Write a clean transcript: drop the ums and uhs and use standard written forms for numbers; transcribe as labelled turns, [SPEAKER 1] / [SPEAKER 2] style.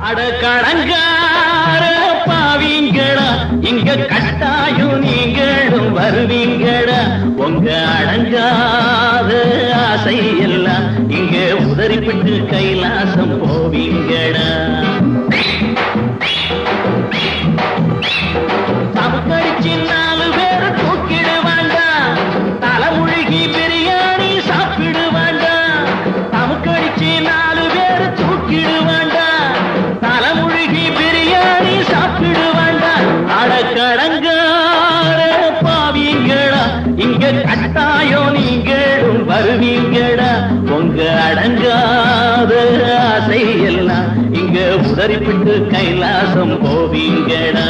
[SPEAKER 1] அடக்கடங்கார பாவீங்கடா இங்க கட்டாயம் நீங்களும் வருவீங்கடா உங்க அடங்காத ஆசை எல்லாம் இங்க உதறிப்பிட்டு கைலாசம் போவீங்கடா சமக்கடிச்சு 4 பேரை தூக்கிடுவாண்டா தலைமுழுகி பிரியாணி சாப்பிடுவாண்டா சமக்கடிச்சு 4 பேரை தூக்கிடுவாண்டா தலைமுழுகி பிரியாணி சாப்பிடுவாண்டா அடக்கடங்கார பாவீங்கடா இங்க கட்டாயம் நீங்களும் வருவீங்கடா உங்க அடங்காத ஆசை எல்லாம் இங்க உதறிப்பிட்டு கைலாசம் போவீங்கடா